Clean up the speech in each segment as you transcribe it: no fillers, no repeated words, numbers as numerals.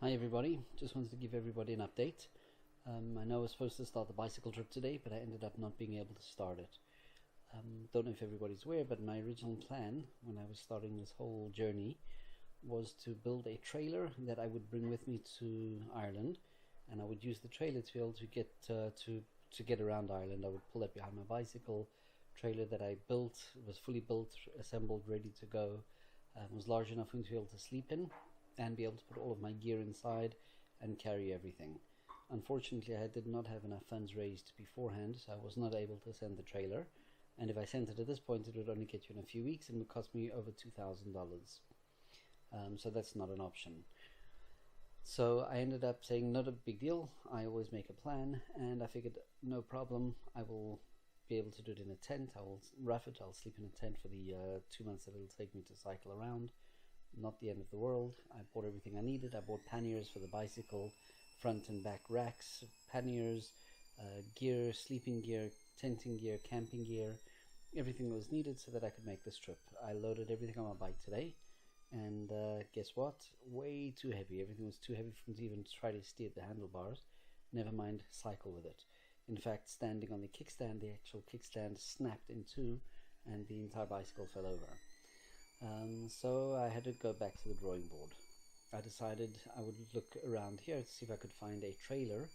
Hi everybody, just wanted to give everybody an update. I know I was supposed to start the bicycle trip today, but I ended up not being able to start it. Don't know if everybody's aware, but my original plan when I was starting this whole journey was to build a trailer that I would bring with me to Ireland, and I would use the trailer to be able to get to get around Ireland. I would pull it behind my bicycle. Trailer that I built was fully built, assembled, ready to go. Was large enough for me to be able to sleep in and be able to put all of my gear inside and carry everything. Unfortunately, I did not have enough funds raised beforehand, so I was not able to send the trailer, and if I sent it at this point it would only get you in a few weeks and would cost me over $2,000. So that's not an option. So I ended up saying not a big deal, I always make a plan, and I figured no problem, I will be able to do it in a tent. I will rough it, I'll sleep in a tent for the 2 months that it'll take me to cycle around. Not the end of the world. I bought everything I needed. I bought panniers for the bicycle, front and back racks, panniers, gear, sleeping gear, tenting gear, camping gear, everything that was needed so that I could make this trip. I loaded everything on my bike today, and guess what? Way too heavy. Everything was too heavy for me to even try to steer the handlebars, never mind cycle with it. In fact, standing on the kickstand, the actual kickstand snapped in two and the entire bicycle fell over. So I had to go back to the drawing board. I decided I would look around here to see if I could find a trailer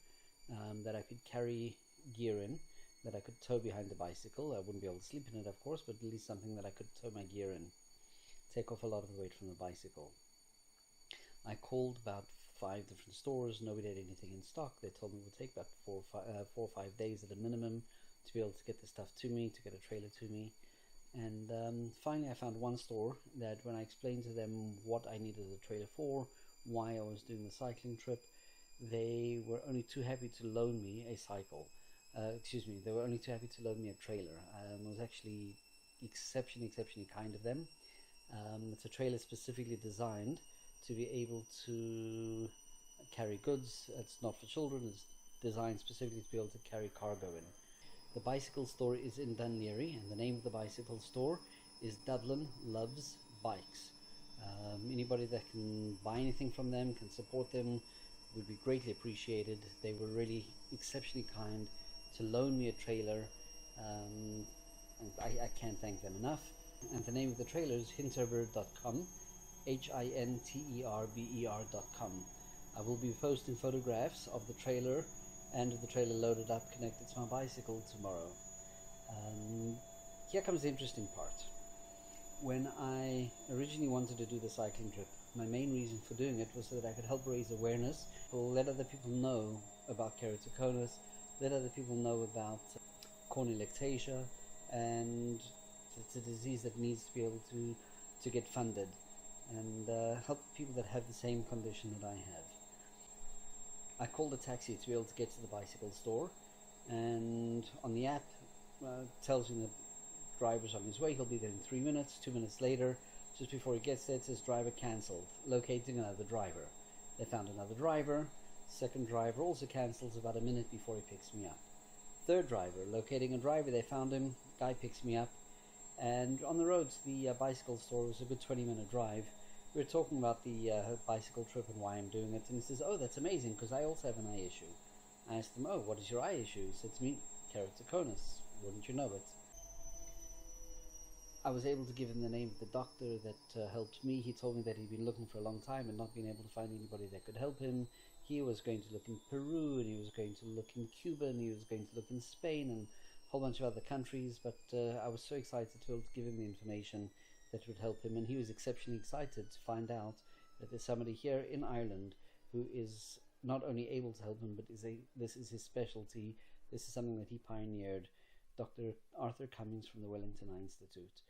that I could carry gear in, that I could tow behind the bicycle. I wouldn't be able to sleep in it, of course, but at least something that I could tow my gear in, take off a lot of the weight from the bicycle. I called about 5 different stores. Nobody had anything in stock. They told me it would take about 4 or 5 days at a minimum to be able to get the stuff to me, to get a trailer to me. And finally I found one store that when I explained to them what I needed the trailer for, why I was doing the cycling trip, they were only too happy to loan me a cycle. They were only too happy to loan me a trailer. It was actually exceptionally kind of them. It's a trailer specifically designed to be able to carry goods. It's not for children, it's designed specifically to be able to carry cargo in. The bicycle store is in Dunleary, and the name of the bicycle store is Dublin Loves Bikes. Anybody that can buy anything from them, can support them, would be greatly appreciated. They were really exceptionally kind to loan me a trailer, and I can't thank them enough. And the name of the trailer is hinterber.com, hinterber.com. I will be posting photographs of the trailer and the trailer loaded up, connected to my bicycle tomorrow. Here comes the interesting part. When I originally wanted to do the cycling trip, my main reason for doing it was so that I could help raise awareness, let other people know about keratoconus, let other people know about corneal ectasia, and it's a disease that needs to be able to get funded, and help people that have the same condition that I have. I called a taxi to be able to get to the bicycle store, and on the app tells me the driver's on his way, he'll be there in 3 minutes. 2 minutes later, just before he gets there, it says driver cancelled, locating another driver. They found another driver. Second driver also cancels about a minute before he picks me up. Third driver, locating a driver, they found him, guy picks me up, and on the road to the bicycle store was a good 20-minute drive. We were talking about the bicycle trip and why I'm doing it, and he says, oh, that's amazing, because I also have an eye issue. I asked him, oh, what is your eye issue? He said to me, keratoconus. Wouldn't you know it? I was able to give him the name of the doctor that helped me. He told me that he'd been looking for a long time and not been able to find anybody that could help him. He was going to look in Peru, and he was going to look in Cuba, and he was going to look in Spain, and a whole bunch of other countries, but I was so excited to be able to give him the information that would help him, and he was exceptionally excited to find out that there's somebody here in Ireland who is not only able to help him, but this is his specialty. This is something that he pioneered, Dr. Arthur Cummings from the Wellington Eye Institute.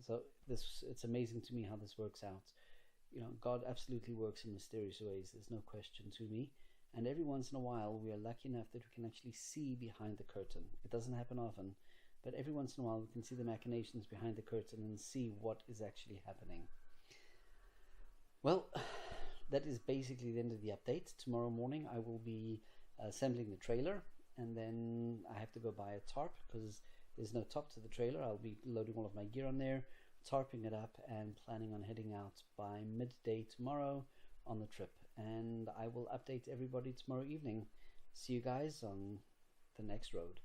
So it's amazing to me how this works out. You know, God absolutely works in mysterious ways, there's no question to me, and every once in a while we are lucky enough that we can actually see behind the curtain. It doesn't happen often, but every once in a while we can see the machinations behind the curtain and see what is actually happening. Well, that is basically the end of the update. Tomorrow morning I will be assembling the trailer, and then I have to go buy a tarp because there's no top to the trailer. I'll be loading all of my gear on there, tarping it up, and planning on heading out by midday tomorrow on the trip, and I will update everybody tomorrow evening. See you guys on the next road.